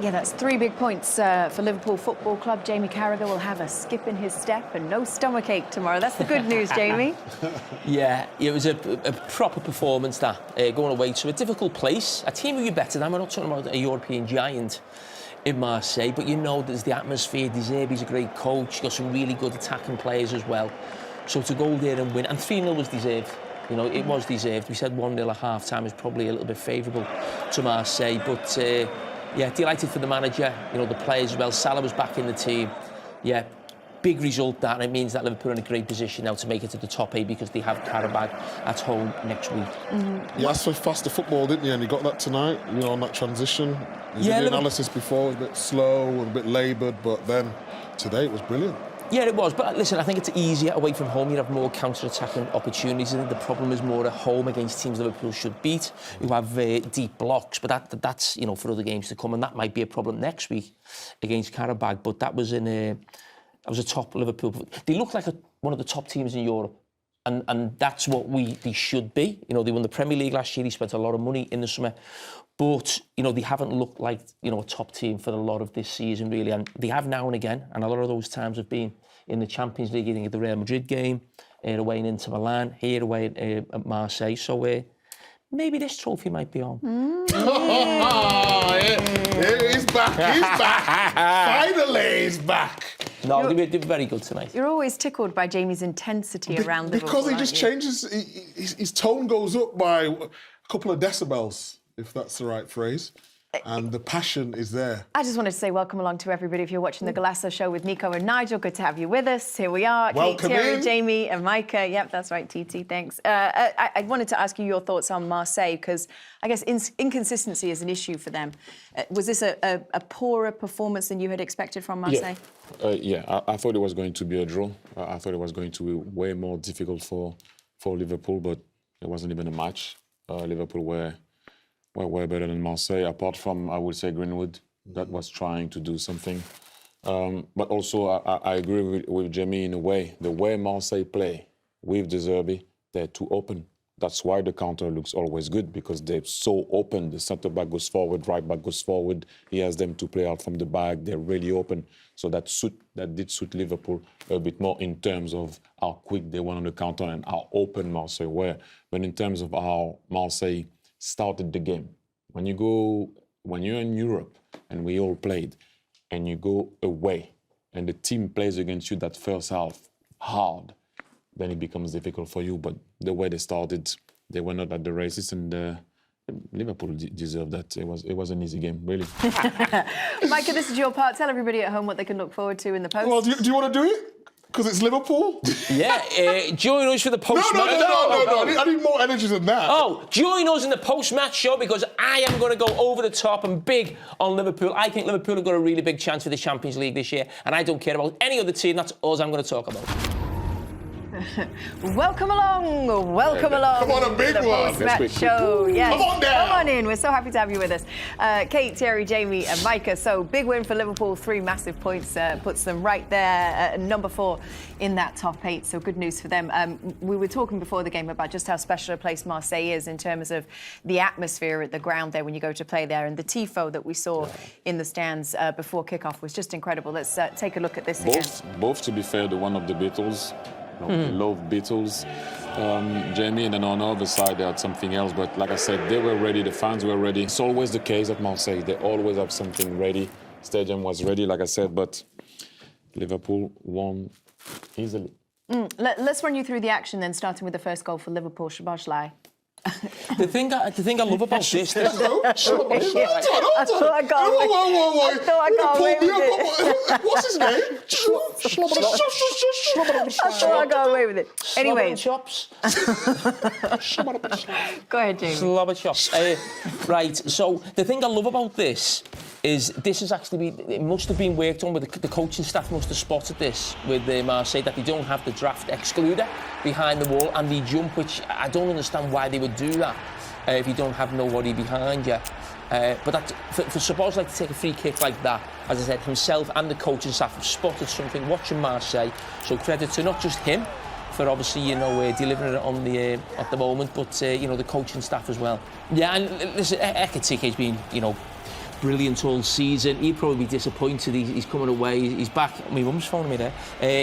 Yeah, that's 3 big points for Liverpool Football Club. Jamie Carragher will have a skip in his step and no stomachache tomorrow. That's the good news, Jamie. Yeah, it was a proper performance, that, going away to a difficult place. A team who you're better than. We're not talking about a European giant in Marseille, but you know there's the atmosphere. De Zerbi's a great coach. Got some really good attacking players as well. So to go there and win, and 3-0 was deserved. You know, it was deserved. We said 1-0 at half-time is probably a little bit favourable to Marseille, but yeah, delighted for the manager, you know, the players as well. Salah was back in the team. Yeah, big result that, and it means that Liverpool are in a great position now to make it to the top 8 because they have Carabao at home next week. You asked for faster football, didn't you? And you got that tonight, you know, on that transition. You did the analysis before, it was a bit slow and a bit laboured, but then today it was brilliant. Yeah, it was. But listen, I think it's easier away from home. You have more counter-attacking opportunities. I think the problem is more at home against teams Liverpool should beat, who have deep blocks. But that's, you know, for other games to come. And that might be a problem next week against Carabao. But that was a top Liverpool. They look like one of the top teams in Europe. And that's what they should be. You know, they won the Premier League last year. They spent a lot of money in the summer. But, you know, they haven't looked like, you know, a top team for a lot of this season, really. And they have now and again. And a lot of those times have been in the Champions League, at the Real Madrid game, away in Inter Milan, here away at Marseille. So maybe this trophy might be on. He's back, he's back. Finally, he's back. No, they were very good tonight. You're always tickled by Jamie's intensity around Liverpool. Because he just changes, his tone goes up by a couple of decibels, if that's the right phrase. And the passion is there. I just wanted to say welcome along to everybody. If you're watching the Golazo show with Nico and Nigel, good to have you with us. Here we are. Welcome Kate, Thierry, in. Jamie and Micah. Yep, that's right, TT, thanks. I wanted to ask you your thoughts on Marseille, because I guess inconsistency is an issue for them. Was this a poorer performance than you had expected from Marseille? Yeah, I thought it was going to be a draw. I thought it was going to be way more difficult for Liverpool, but it wasn't even a match. Liverpool were better than Marseille, apart from, I would say, Greenwood, that was trying to do something. But also, I agree with Jamie in a way. The way Marseille play with De Zerbi, they're too open. That's why the counter looks always good, because they're so open. The centre-back goes forward, right-back goes forward. He has them to play out from the back. They're really open. So that did suit Liverpool a bit more in terms of how quick they went on the counter and how open Marseille were. But in terms of how Marseille started the game. When you're in Europe, and we all played, and you go away, and the team plays against you that first half hard, then it becomes difficult for you. But the way they started, they were not at the races, and Liverpool deserved that. It was an easy game, really. Micah, this is your part. Tell everybody at home what they can look forward to in the post. Well, do you want to do it? Because it's Liverpool? Yeah, join us for the post-match. No. I need more energy than that. Oh, join us in the post-match show, because I am going to go over the top and big on Liverpool. I think Liverpool have got a really big chance for the Champions League this year, and I don't care about any other team. That's us I'm going to talk about. Welcome along. Come on, a big the one. Post-match show. Yes. Come on down. Come on in. We're so happy to have you with us. Kate, Thierry, Jamie and Micah. So big win for Liverpool. 3 massive points puts them right there, number 4 in that top 8. So good news for them. We were talking before the game about just how special a place Marseille is in terms of the atmosphere at the ground there when you go to play there. And the tifo that we saw in the stands before kickoff was just incredible. Let's take a look at this again. Both, to be fair, the one of the Beatles. Love Beatles, Jamie, and then on the other side they had something else. But like I said, they were ready, the fans were ready. It's always the case at Marseille. They always have something ready. Stadium was ready, like I said, but Liverpool won easily. Let's run you through the action then, starting with the first goal for Liverpool, Szoboszlai. The thing I love about this... I thought I got away with it. What's his name? I thought I got away with it. Anyway. Chops. Go ahead, Jamie. Slobber chops. Right, so the thing I love about this is has actually been, it must have been worked on with the coaching staff must have spotted this with Marseille, that they don't have the draft excluder behind the wall and the jump, which I don't understand why they would do that if you don't have nobody behind you. But that, for Szoboszlai to take a free kick like that, as I said, himself and the coaching staff have spotted something watching Marseille. So credit to not just him for obviously, delivering it on the at the moment, but the coaching staff as well. Yeah, and listen, Ekitike has been, brilliant all season. He'd probably be disappointed. He's coming away. He's back. My mum's phoning me there.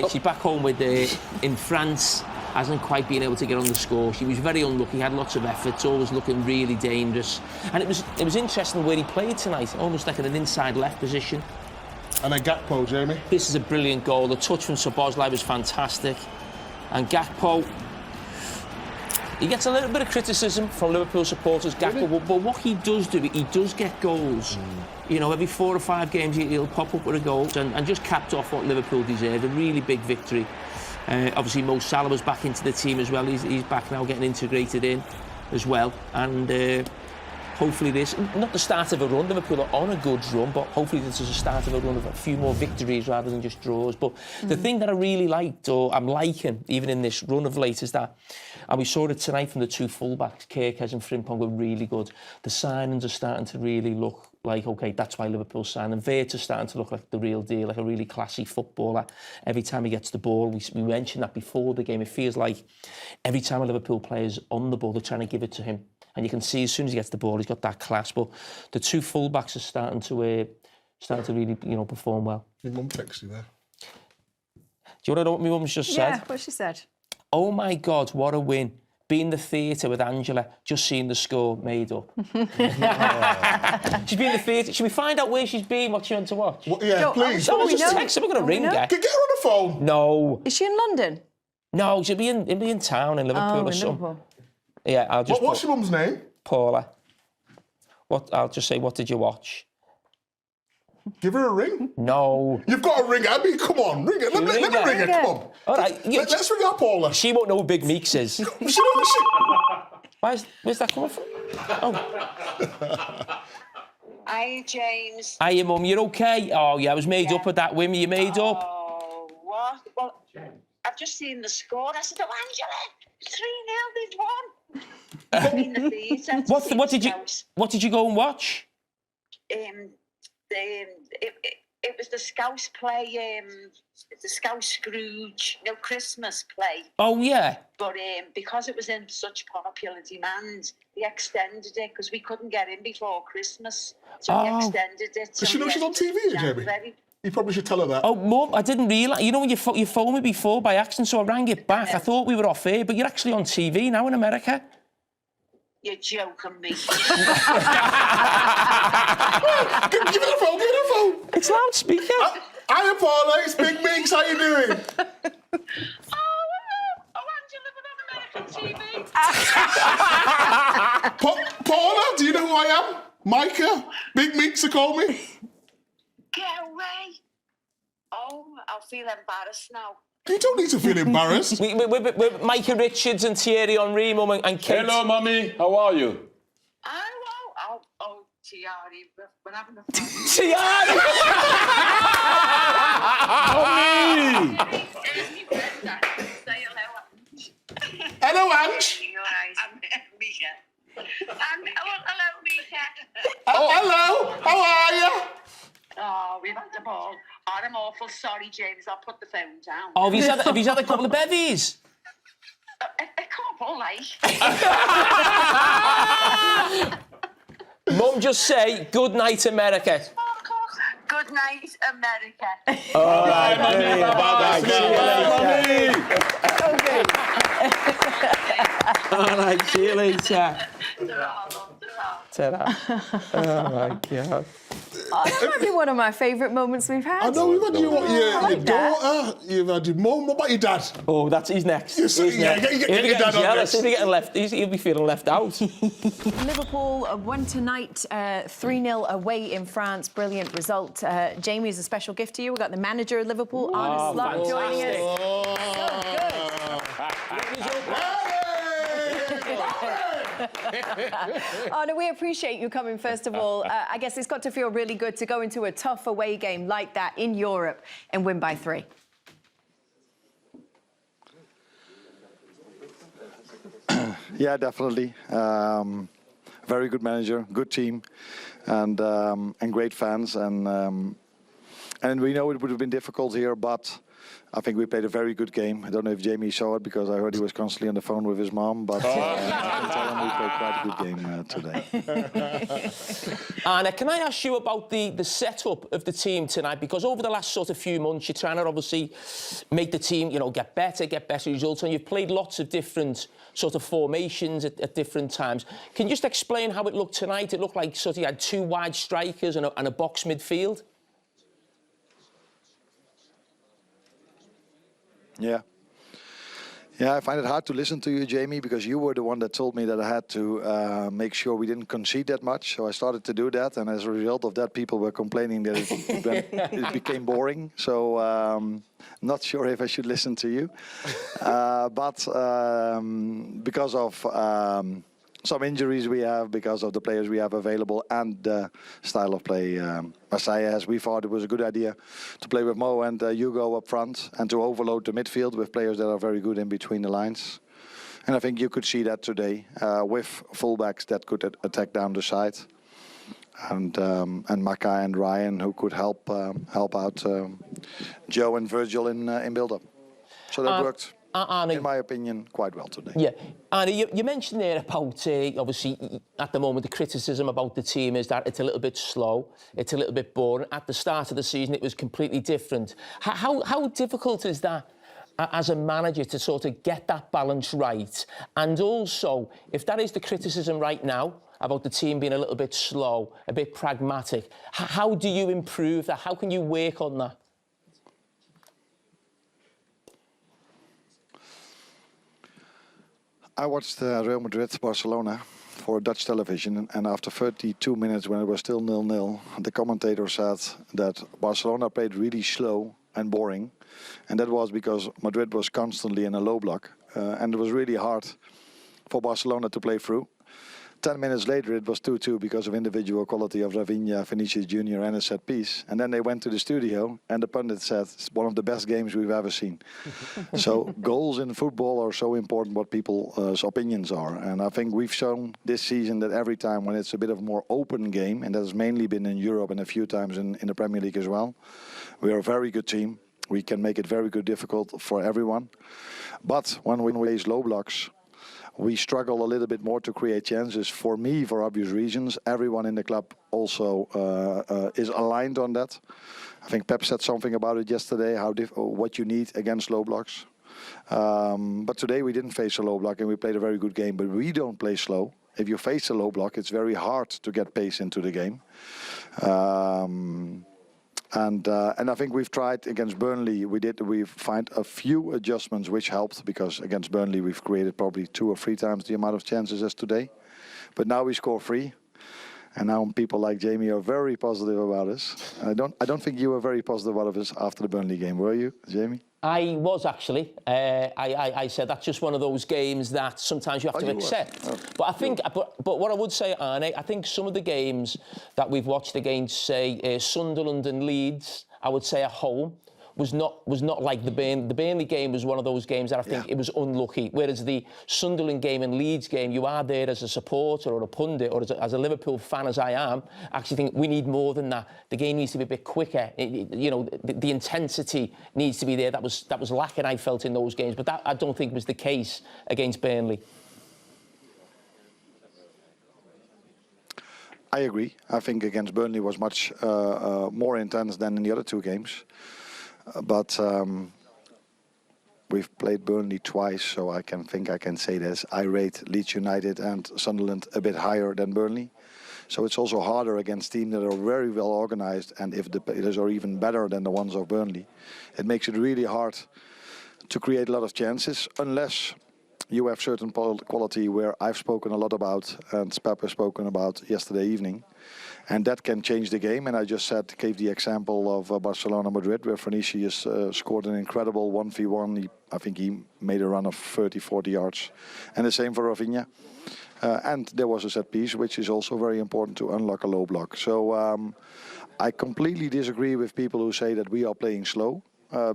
She's back home with in France. Hasn't quite been able to get on the score. She was very unlucky. Had lots of efforts. Always looking really dangerous. And it was interesting where he played tonight. Almost like in an inside left position. And then Gakpo, Jamie. This is a brilliant goal. The touch from Szoboszlai was fantastic. And Gakpo, he gets a little bit of criticism from Liverpool supporters, Gakpo, but what he does do, he does get goals. You know, every 4 or 5 games he'll pop up with a goal and just capped off what Liverpool deserved. A really big victory. Obviously, Mo Salah was back into the team as well. He's back now, getting integrated in as well. And hopefully this, not the start of a run, Liverpool are on a good run, but hopefully this is the start of a run of a few more victories rather than just draws. But the thing that I really liked, or I'm liking, even in this run of late, is that, and we saw it tonight from the 2 fullbacks, Carragher and Frimpong were really good. The signings are starting to really look like, OK, that's why Liverpool signed. And Wirtz starting to look like the real deal, like a really classy footballer. Every time he gets the ball, we mentioned that before the game, it feels like every time a Liverpool player's on the ball, they're trying to give it to him. And you can see as soon as he gets the ball, he's got that class. But the 2 fullbacks are starting to really, perform well. Your mum texted you there. Do you want to know what my mum's just said? Yeah, what she said. Oh my God, what a win. Be in the theatre with Angela, just seeing the score made up. She's been in the theatre. Should we find out where she's been, what she wants to watch? Well, yeah, please. Someone just text her, we're going to ring her. Get her on the phone. No. Is she in London? No, she'll be in town in Liverpool or something. Liverpool. Yeah, I'll just... What's your mum's name? Paula. I'll just say, what did you watch? Give her a ring. No. You've got to ring her. Abby, come on, ring her. Let me ring her, come on. All right. Let's ring her, Paula. She won't know who Big Meeks is. Where's that coming from? Oh. Hi, James. Hiya, Mum, you're okay? Oh, yeah, I was made up of that win. You made up? Oh, what? Well, I've just seen the score. I said, oh, Angela, 3-0, they've won. In the theatre. What did you go and watch? It was the Scouse play, the Scouse Scrooge, Christmas play. Oh, yeah. But because it was in such popular demand, they extended it because we couldn't get in before Christmas. So they extended it. Does she know she's on TV, Jamie? You probably should tell her that. Oh, Mum, I didn't realise. You know when you phoned me before by accident, so I rang it back. I thought we were off air, but you're actually on TV now in America. You're joking me. Give her the phone. It's loudspeaker. Hiya, Paula, it's Big Meeks. How you doing? Angela, on American TV. Paula, do you know who I am? Micah. Big Meeks to call me. Get away. Oh, I'll feel embarrassed now. You don't need to feel embarrassed. We're Micah Richards and Thierry Henry, Mum, and Kate. Hello, Mummy. How are you? Oh, Thierry, we're having a fun. Thierry! Mummy! Say hello, Ange. Hello, Ange. You're right. I'm Mika. Hello, Mika. Hello, how are you? Oh, we've had the ball. Oh, I'm awful sorry, James. I'll put the phone down. Oh, have you had a couple of bevies? A couple, like. Mum, just say, good night, America. Good night, America. All right, Mummy. Bye-bye. See you later, Mummy. All right, see you later. Ta-ra. Oh, my God. Oh, that might be one of my favourite moments we've had. I know we've had your daughter, you've had your mum. What about your dad? Oh, he's next. Get your dad on jealous. this. He'll be feeling left out. Liverpool won tonight 3-0 away in France. Brilliant result. Jamie, is a special gift to you. We've got the manager of Liverpool, Arne Slot, joining us. So good. Arne, we appreciate you coming, first of all. I guess it's got to feel really good to go into a tough away game like that in Europe and win by 3. Yeah, definitely. Very good manager, good team, and great fans. And we know it would have been difficult here, but I think we played a very good game. I don't know if Jamie saw it because I heard he was constantly on the phone with his mom, but I can tell him we played quite a good game today. Arne, can I ask you about the setup of the team tonight? Because over the last sort of few months, you're trying to obviously make the team, get better results, and you've played lots of different sort of formations at different times. Can you just explain how it looked tonight? It looked like sort of you had two wide strikers and a box midfield. Yeah. Yeah, I find it hard to listen to you, Jamie, because you were the one that told me that I had to make sure we didn't concede that much. So I started to do that, and as a result of that, people were complaining that it became boring. So not sure if I should listen to you. But because of some injuries we have, because of the players we have available and the style of play Marseille has, we thought it was a good idea to play with Mo and Hugo up front and to overload the midfield with players that are very good in between the lines. And I think you could see that today with fullbacks that could attack down the side, and Maka and Ryan who could help out Joe and Virgil in build-up. So that worked. Arne, in my opinion, quite well today. Yeah. Arne, you mentioned there about, obviously, at the moment, the criticism about the team is that it's a little bit slow, it's a little bit boring. At the start of the season, it was completely different. How difficult is that as a manager to sort of get that balance right? And also, if that is the criticism right now, about the team being a little bit slow, a bit pragmatic, how do you improve that? How can you work on that? I watched Real Madrid-Barcelona for Dutch television, and after 32 minutes, when it was still 0-0, the commentator said that Barcelona played really slow and boring, and that was because Madrid was constantly in a low block, and it was really hard for Barcelona to play through. 10 minutes later, it was 2-2 because of individual quality of Rafinha, Vinicius Jr. and a set piece. And then they went to the studio, and the pundit said, it's one of the best games we've ever seen. So goals in football are so important what people's opinions are. And I think we've shown this season that every time when it's a bit of a more open game, and that has mainly been in Europe and a few times in the Premier League as well, we are a very good team. We can make it very good difficult for everyone. But when we face low blocks, we struggle a little bit more to create chances. For me, for obvious reasons, everyone in the club also is aligned on that. I think Pep said something about it yesterday, what you need against low blocks. But today we didn't face a low block and we played a very good game, but we don't play slow. If you face a low block, it's very hard to get pace into the game. And I think we've tried against Burnley. We find a few adjustments which helped, because against Burnley we've created probably 2 or 3 times the amount of chances as today. But now we score 3, and now people like Jamie are very positive about us. I don't think you were very positive about us after the Burnley game, were you, Jamie? I was actually. I said that's just one of those games that sometimes you have to accept. But I think, but what I would say, Arne, I think some of the games that we've watched against, say, Sunderland and Leeds, I would say at home, was not like the Burnley game was one of those games that I think it was unlucky. Whereas the Sunderland game and Leeds game, you are there as a supporter or a pundit or as a Liverpool fan as I am, actually think we need more than that. The game needs to be a bit quicker. The intensity needs to be there. That was lacking, I felt, in those games. But that I don't think was the case against Burnley. I agree. I think against Burnley was much more intense than in the other 2 games. But we've played Burnley twice, so I can say this. I rate Leeds United and Sunderland a bit higher than Burnley. So it's also harder against teams that are very well organized, and if the players are even better than the ones of Burnley, it makes it really hard to create a lot of chances, unless you have certain quality where I've spoken a lot about and Pep has spoken about yesterday evening. And that can change the game. And I just gave the example of Barcelona-Madrid, where Vinicius scored an incredible 1v1. I think he made a run of 30, 40 yards. And the same for Rafinha. And there was a set piece, which is also very important to unlock a low block. So I completely disagree with people who say that we are playing slow.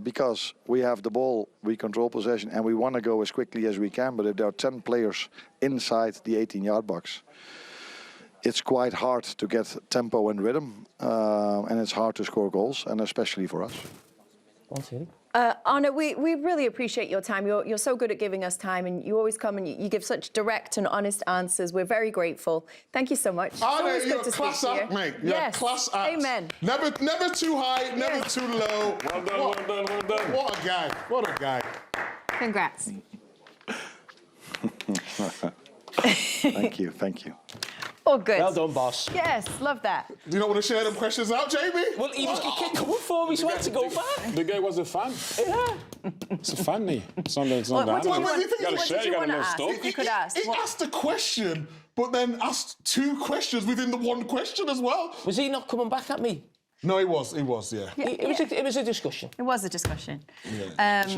Because we have the ball, we control possession, and we want to go as quickly as we can. But if there are 10 players inside the 18-yard box, it's quite hard to get tempo and rhythm, and it's hard to score goals, and especially for us. Arne, we really appreciate your time. You're so good at giving us time, and you always come and you give such direct and honest answers. We're very grateful. Thank you so much. Arne, you're a class act, mate. You're a class act. Amen. Never too high, never too low. Well done, well done, well done. What a guy. What a guy. Congrats. Thank you, thank you. Oh, good. Well done, boss. Yes, love that. Do you not want to share them questions out, Jamie? Well, he was coming for me, so I had to go back. The guy was a fan. Yeah. It's funny. Something. What did you What want, do you think? You gotta what share, did you you gotta want to know ask? stuff. You could ask. He asked a question, but then asked 2 questions within the one question as well. Was he not coming back at me? No, he was, yeah. It was a discussion. It was a discussion. Sean